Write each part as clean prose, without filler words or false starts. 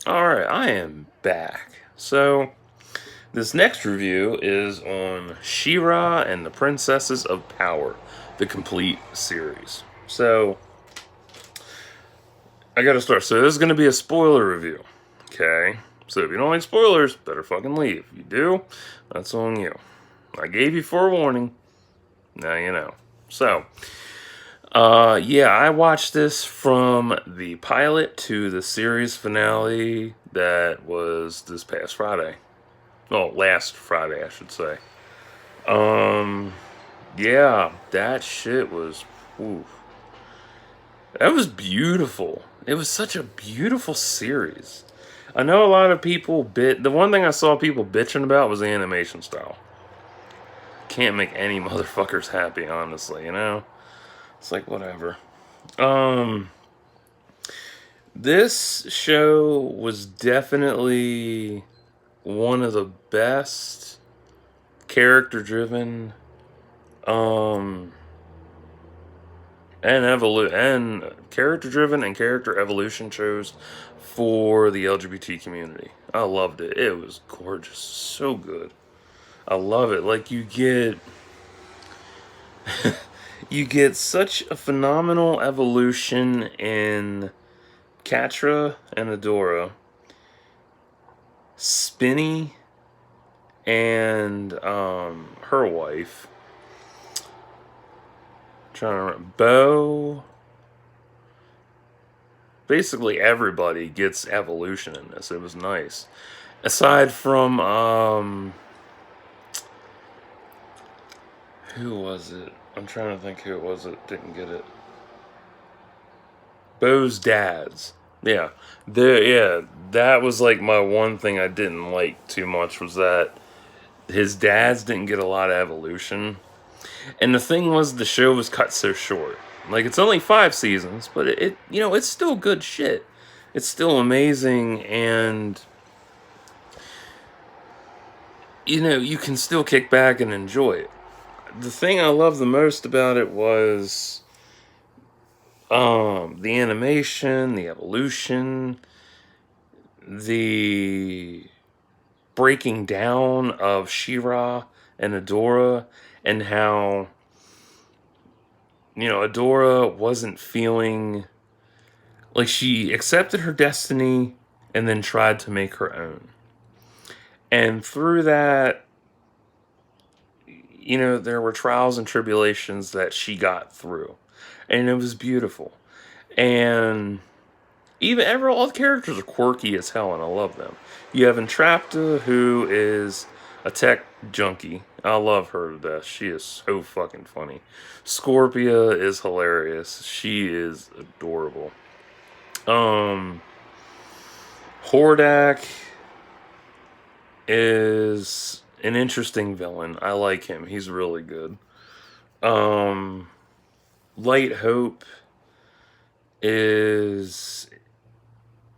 Alright, I am back. So, this next review is on She-Ra and the Princesses of Power, the complete series. So, I gotta start. So, this is gonna be a spoiler review. Okay? So, if you don't like spoilers, better fucking leave. If you do, that's on you. I gave you forewarning. Now you know. So, yeah, I watched this from the pilot to the series finale that was this past Friday. Oh, last Friday, I should say. Um, yeah, that shit was, ooh, that was beautiful. It was such a beautiful series. I know a lot of people the one thing I saw people bitching about was the animation style. Can't make any motherfuckers happy, honestly, you know? It's like, whatever. Um, this show was definitely one of the best character driven um and character driven and character evolution shows for the LGBT community. I loved it. It was gorgeous. So good. I love it. Like you get such a phenomenal evolution in Catra and Adora, Spinny and her wife. Trying to remember. Bo. Basically everybody gets evolution in this. It was nice. Aside from who was it? I'm trying to think who it was that didn't get it. Bo's dads. Yeah. That was like my one thing I didn't like too much was that his dads didn't get a lot of evolution. And the thing was the show was cut so short. Like it's only 5 seasons, but it it's still good shit. It's still amazing and you can still kick back and enjoy it. The thing I love the most about it was the animation, the evolution, the breaking down of She-Ra and Adora, and how Adora wasn't feeling like she accepted her destiny and then tried to make her own. And through that, there were trials and tribulations that she got through. And it was beautiful. And all the characters are quirky as hell, and I love them. You have Entrapta, who is a tech junkie. I love her to death. She is so fucking funny. Scorpia is hilarious. She is adorable. Um, Hordak is an interesting villain. I like him. He's really good. Um, Light Hope is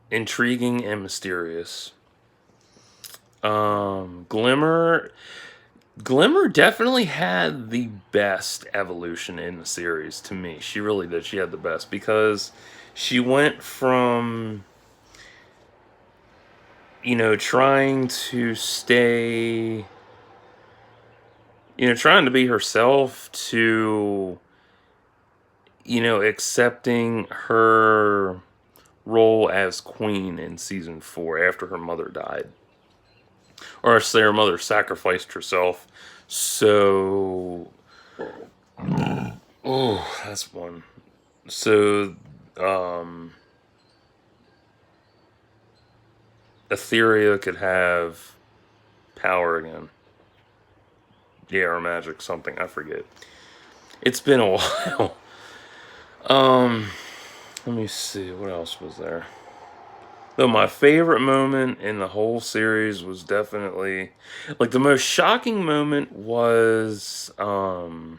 intriguing and mysterious. Glimmer definitely had the best evolution in the series to me. She really did. She had the best because she went from trying to stay trying to be herself to accepting her role as queen in season 4 after her mother died. Or say her mother sacrificed herself. So, oh, that's one. So, Etheria could have power again. Yeah, or magic, something. I forget. It's been a while. Let me see. What else was there? Though my favorite moment in the whole series was definitely like the most shocking moment was Adora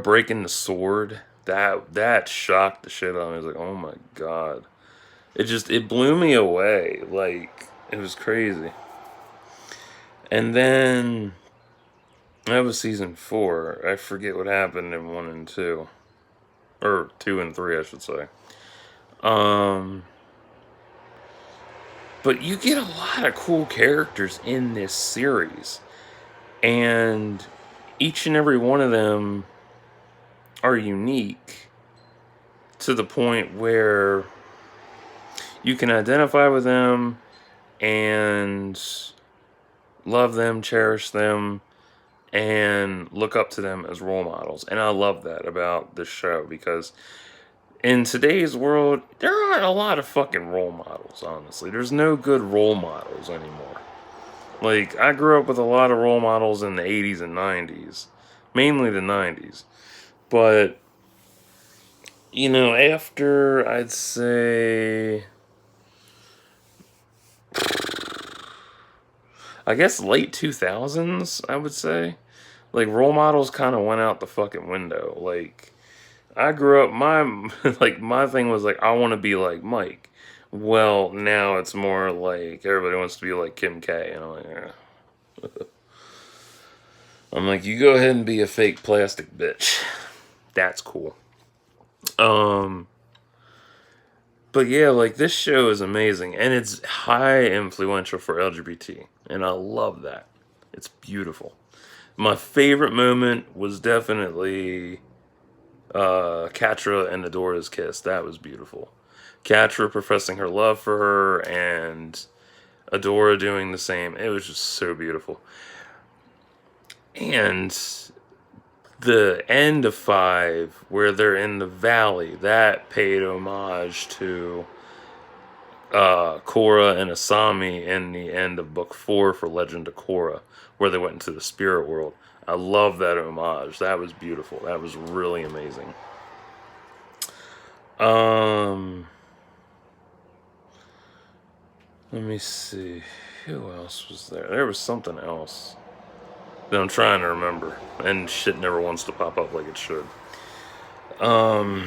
breaking the sword. That shocked the shit out of me. I was like, oh my god. It blew me away. Like it was crazy. And then that was season 4. I forget what happened in 1 and 2. Or 2 and 3, I should say. But you get a lot of cool characters in this series, and each and every one of them are unique to the point where you can identify with them and love them, cherish them, and look up to them as role models. And I love that about this show, because in today's world, there aren't a lot of fucking role models, honestly. There's no good role models anymore. Like, I grew up with a lot of role models in the 80s and 90s. Mainly the 90s. But, you know, after, I'd say, I guess late 2000s, I would say. Like, role models kind of went out the fucking window. Like, I grew up, my thing was like, I want to be like Mike. Well, now it's more like everybody wants to be like Kim K. And I'm like, I'm like, you go ahead and be a fake plastic bitch. That's cool. But yeah, like, this show is amazing, and it's high influential for LGBT, and I love that. It's beautiful. My favorite moment was definitely Catra and Adora's kiss. That was beautiful. Catra professing her love for her, and Adora doing the same. It was just so beautiful. And the end of 5, where they're in the valley, that paid homage to Korra and Asami in the end of book 4 for Legend of Korra, where they went into the spirit world. I love that homage. That was beautiful. That was really amazing. Let me see. Who else was there? There was something else that I'm trying to remember, and shit never wants to pop up like it should. I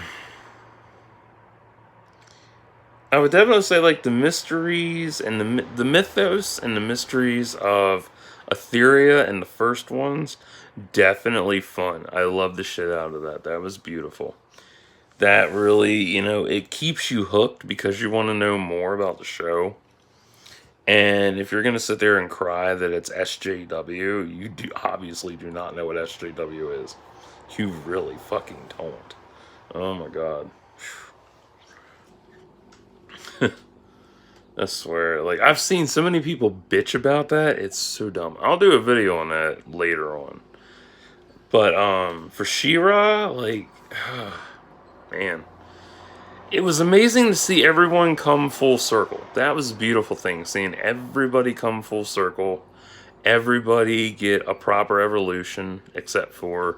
would definitely say, like, the mysteries and the mythos and the mysteries of Etheria and the first ones, definitely fun. I love the shit out of that. That was beautiful. That really, you know, it keeps you hooked because you want to know more about the show. And if you're going to sit there and cry that it's SJW, you obviously do not know what SJW is. You really fucking don't. Oh my god. I swear, like, I've seen so many people bitch about that. It's so dumb. I'll do a video on that later on. But for She-Ra, like, man, it was amazing to see everyone come full circle. That was a beautiful thing, seeing everybody come full circle. Everybody get a proper evolution, except for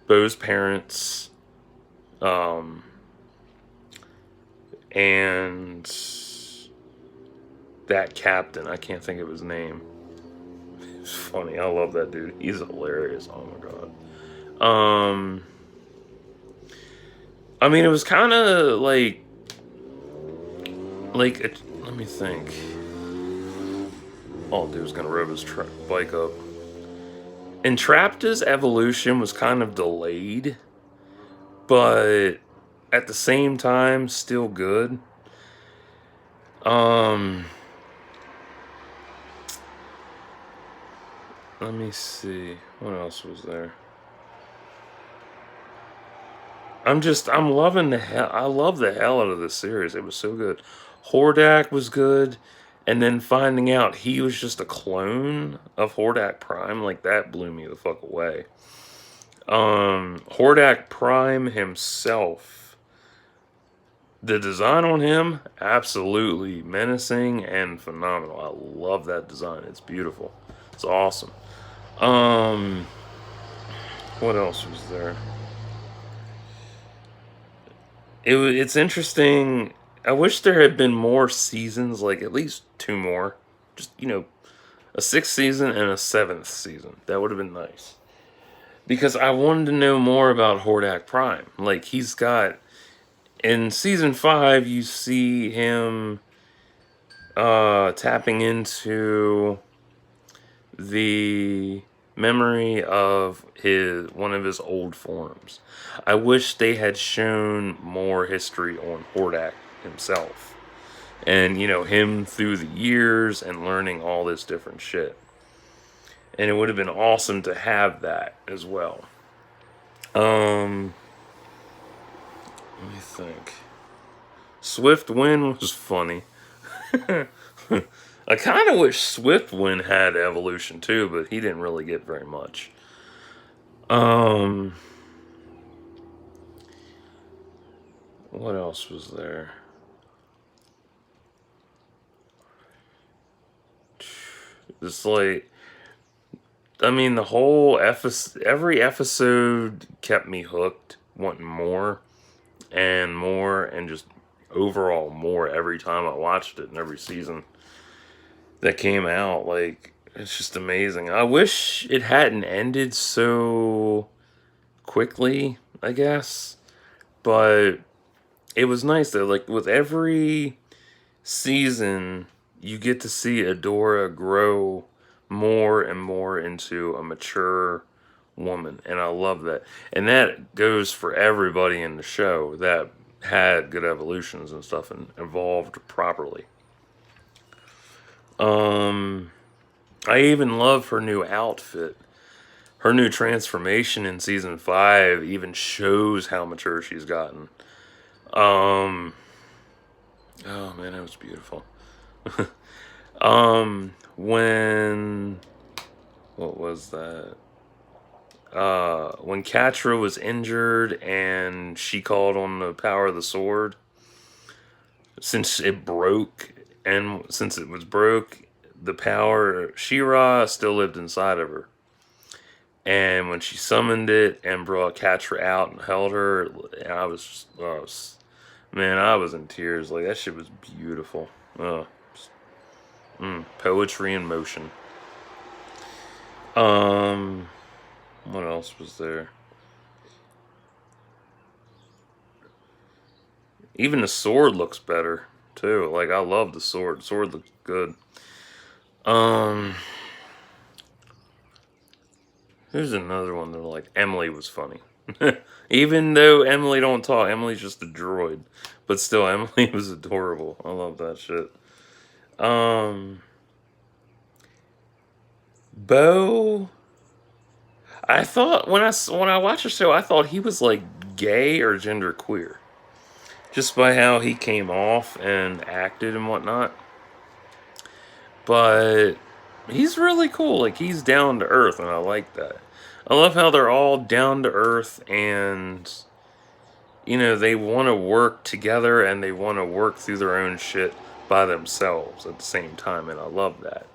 Bo's parents, and that captain. I can't think of his name. It's funny. I love that dude. He's hilarious. Oh my god. I mean, it was kind of like, let me think. Oh, dude's gonna rev his bike up. Entrapta's evolution was kind of delayed, but at the same time, still good. Let me see. What else was there? I'm loving the hell. I love the hell out of this series. It was so good. Hordak was good, and then finding out he was just a clone of Hordak Prime, like, that blew me the fuck away. Hordak Prime himself, the design on him, absolutely menacing and phenomenal. I love that design. It's beautiful. It's awesome. What else was there? It's interesting. I wish there had been more seasons, like at least 2 more. Just, you know, a 6th season and a 7th season. That would have been nice. Because I wanted to know more about Hordak Prime. Like, he's got, in season 5, you see him tapping into the memory of one of his old forms. I wish they had shown more history on Hordak himself. And, you know, him through the years and learning all this different shit. And it would have been awesome to have that as well. Let me think. Swiftwind was funny. I kind of wish Swiftwind had evolution too, but he didn't really get very much. What else was there? It's like, I mean, the whole every episode kept me hooked, wanting more and more, and just overall more every time I watched it, and every season that came out. Like, it's just amazing. I wish it hadn't ended so quickly, I guess, but it was nice that, like, with every season, you get to see Adora grow more and more into a mature woman, and I love that. And that goes for everybody in the show that had good evolutions and stuff and evolved properly. I even love her new outfit. Her new transformation in season 5 even shows how mature she's gotten. Oh man, that was beautiful. When, what was that? When Catra was injured and she called on the power of the sword, since it broke, and since it was broke, the power, she-ra, still lived inside of her. And when she summoned it and brought Catra out and held her, I was just, man, I was in tears. Like, that shit was beautiful. Poetry in motion. What else was there? Even the sword looks better too. Like, I love the sword. The sword looks good. Here's another one that, like, Emily was funny. Even though Emily don't talk, Emily's just a droid. But still, Emily was adorable. I love that shit. Bo, I thought when I watched the show, I thought he was like gay or genderqueer, just by how he came off and acted and whatnot. But he's really cool. Like, he's down to earth, and I like that. I love how they're all down to earth, and, you know, they want to work together and they want to work through their own shit by themselves at the same time, and I love that.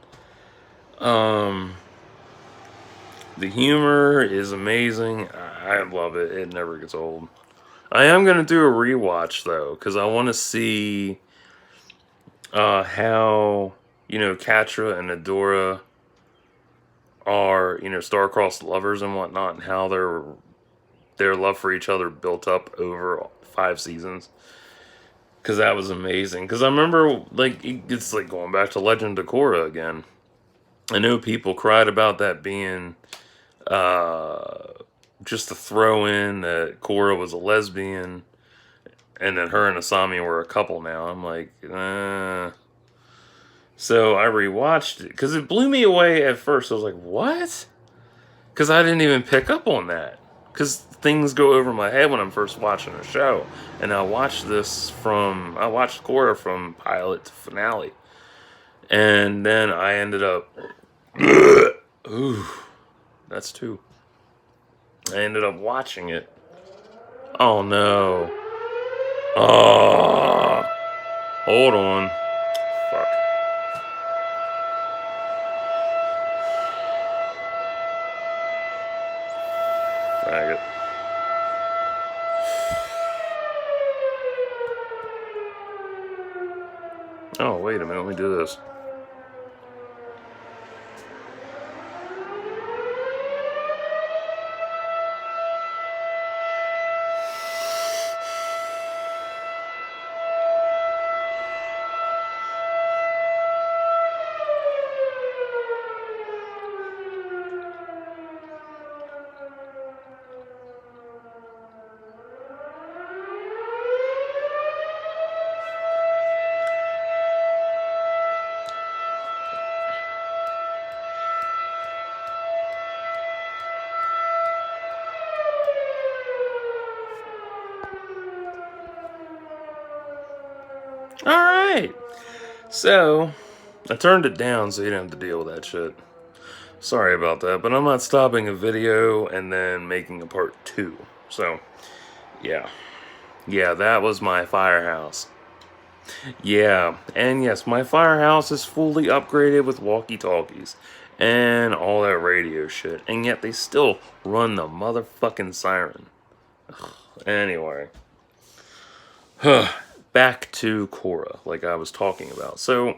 The humor is amazing. I love it. It never gets old. I am going to do a rewatch, though, because I want to see how, you know, Catra and Adora are, you know, star-crossed lovers and whatnot, and how their love for each other built up over 5 seasons. Because that was amazing. Because I remember, like, it's like going back to Legend of Korra again. I know people cried about that being just to throw in that Korra was a lesbian, and that her and Asami were a couple now. I'm like, So I rewatched it, because it blew me away at first. I was like, what? Because I didn't even pick up on that. Because things go over my head when I'm first watching a show. And I watched Korra from pilot to finale. And then I ended up, ooh, that's 2. I ended up watching it. Oh no. Oh, hold on. Fuck. Faggot. Oh, wait a minute. Let me do this. Alright. So, I turned it down so you didn't have to deal with that shit. Sorry about that, but I'm not stopping a video and then making a part 2. So, yeah. Yeah, that was my firehouse. Yeah, and yes, my firehouse is fully upgraded with walkie-talkies and all that radio shit, and yet they still run the motherfucking siren. Anyway. Back to Korra, like I was talking about. So,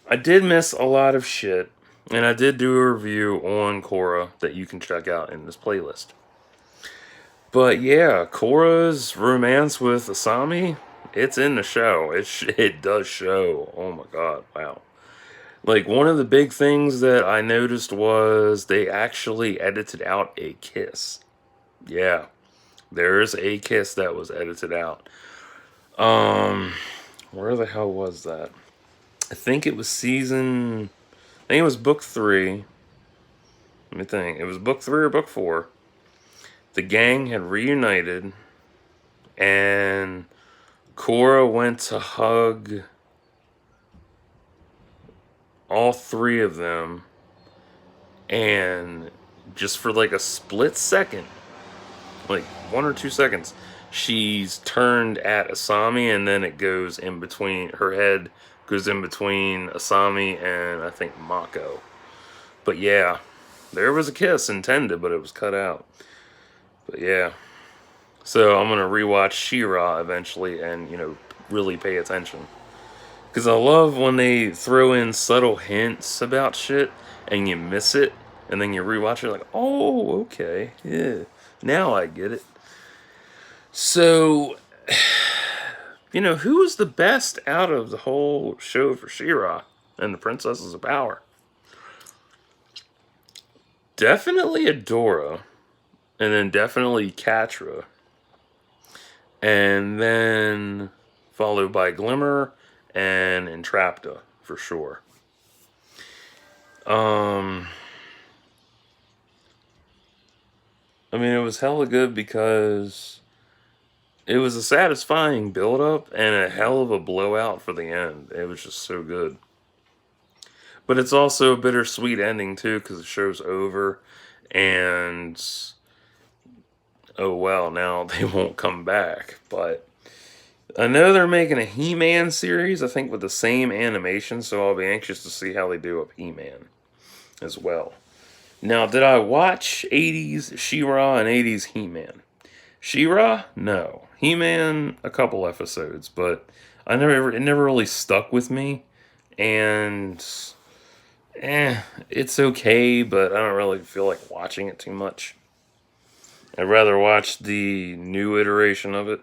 I did miss a lot of shit, and I did do a review on Korra that you can check out in this playlist. But yeah, Korra's romance with Asami, it's in the show. It does show. Oh my god, wow. Like, one of the big things that I noticed was they actually edited out a kiss. Yeah, there's a kiss that was edited out. Where the hell was that? I think it was book 3. Let me think. It was book 3 or book 4. The gang had reunited, and Korra went to hug all 3 of them, and just for like a split second, like 1 or 2 seconds, she's turned at Asami, and then it goes in between, her head goes in between Asami and I think Mako. But yeah, there was a kiss intended, but it was cut out. But yeah. So I'm going to rewatch She-Ra eventually and, really pay attention. Because I love when they throw in subtle hints about shit and you miss it. And then you rewatch it like, oh, okay. Yeah. Now I get it. So, who was the best out of the whole show for She-Ra and the Princesses of Power? Definitely Adora. And then definitely Catra. And then followed by Glimmer and Entrapta, for sure. I mean, it was hella good because it was a satisfying build-up and a hell of a blowout for the end. It was just so good. But it's also a bittersweet ending, too, because the show's over. And, oh well, now they won't come back. But I know they're making a He-Man series, I think with the same animation, so I'll be anxious to see how they do with He-Man as well. Now, did I watch 80s She-Ra and 80s He-Man? She-Ra? No. He-Man, a couple episodes, but it never really stuck with me. And, it's okay, but I don't really feel like watching it too much. I'd rather watch the new iteration of it,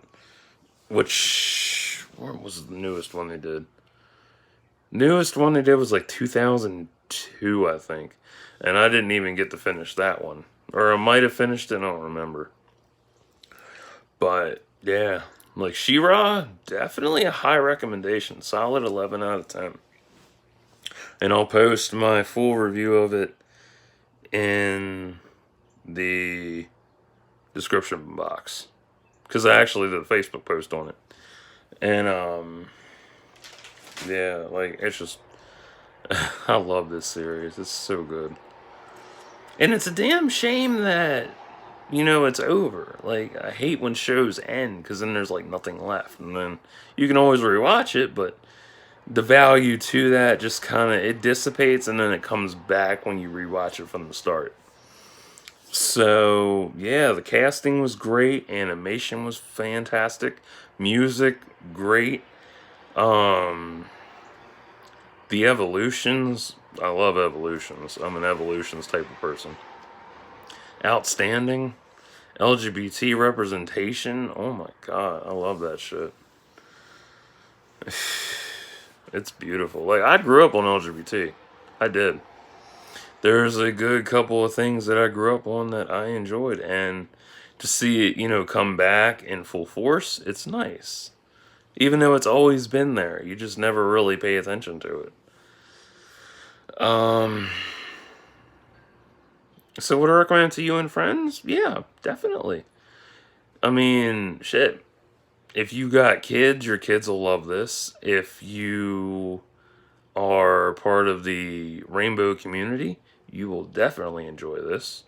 what was the newest one they did? Newest one they did was like 2002, I think. And I didn't even get to finish that one. Or I might have finished it, I don't remember. But, yeah. Like, She-Ra, definitely a high recommendation. Solid 11 out of 10. And I'll post my full review of it in the description box. Because I actually did a Facebook post on it. And, yeah, like, it's just, I love this series. It's so good. And it's a damn shame that, it's over. Like, I hate when shows end, because then there's, like, nothing left. And then you can always rewatch it, but the value to that just kind of, it dissipates, and then it comes back when you rewatch it from the start. So, yeah, the casting was great. Animation was fantastic. Music, great. The evolutions, I love evolutions. I'm an evolutions type of person. Outstanding. LGBT representation, oh my god, I love that shit. It's beautiful. Like, I grew up on LGBT. I did. There's a good couple of things that I grew up on that I enjoyed, and to see it, come back in full force, it's nice. Even though it's always been there, you just never really pay attention to it. So would I recommend it to you and friends? Yeah, definitely. I mean, shit. If you got kids, your kids will love this. If you are part of the rainbow community, you will definitely enjoy this.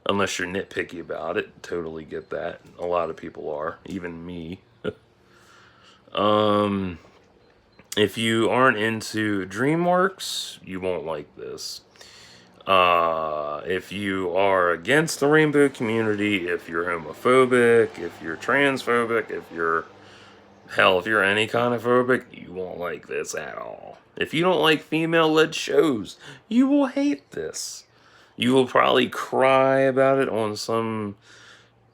Unless you're nitpicky about it, totally get that. A lot of people are, even me. If you aren't into DreamWorks, you won't like this. If you are against the rainbow community, if you're homophobic, if you're transphobic, if you're any kind of phobic, you won't like this at all. If you don't like female-led shows, you will hate this. You will probably cry about it on some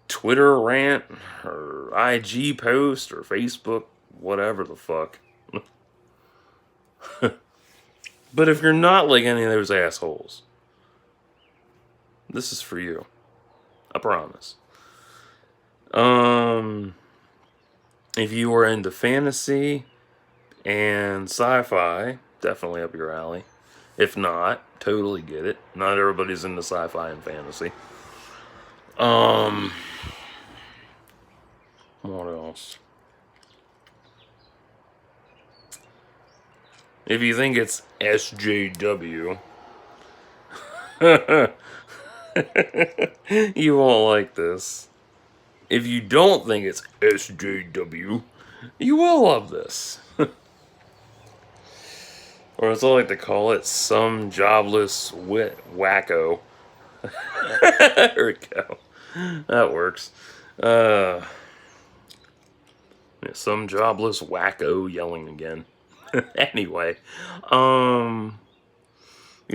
Twitter rant or IG post or Facebook, whatever the fuck. But if you're not like any of those assholes, this is for you. I promise. If you are into fantasy and sci-fi, definitely up your alley. If not, totally get it. Not everybody's into sci-fi and fantasy. What else? If you think it's SJW, you won't like this. If you don't think it's SJW, you will love this. Or as I like to call it, some jobless wacko. There we go. That works. Some jobless wacko yelling again. Anyway, you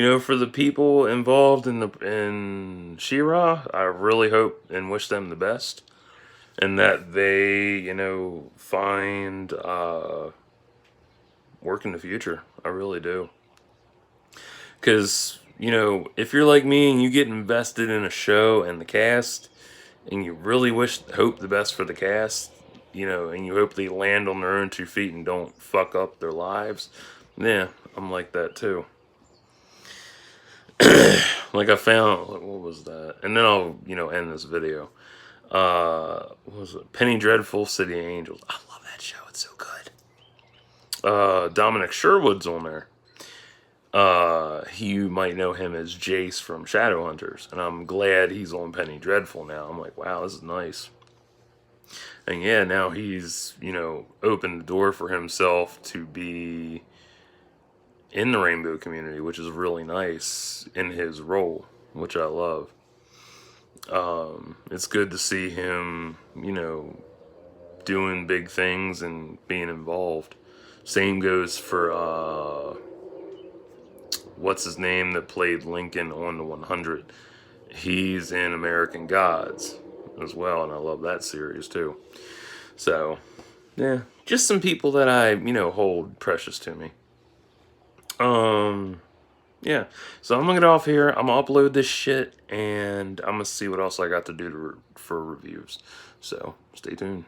know, for the people involved in She-Ra, I really hope and wish them the best, and that they, you know, find work in the future. I really do. Because, you know, if you're like me and you get invested in a show and the cast, and you really hope the best for the cast, you know, and you hope they land on their own 2 feet and don't fuck up their lives, yeah, I'm like that too. Like I found, what was that? And then I'll, you know, end this video. What was it? Penny Dreadful, City of Angels. I love that show. It's so good. Dominic Sherwood's on there. You might know him as Jace from Shadowhunters, and I'm glad he's on Penny Dreadful now. I'm like, wow, this is nice. And yeah, now he's, you know, opened the door for himself to be in the rainbow community, which is really nice in his role, which I love. It's good to see him, you know, doing big things and being involved. Same goes for, what's his name that played Lincoln on the 100. He's in American Gods as well, and I love that series too. So, yeah, just some people that I, you know, hold precious to me. Yeah, so I'm gonna get off here. I'm gonna upload this shit, and I'm gonna see what else I got to do for reviews. So, stay tuned.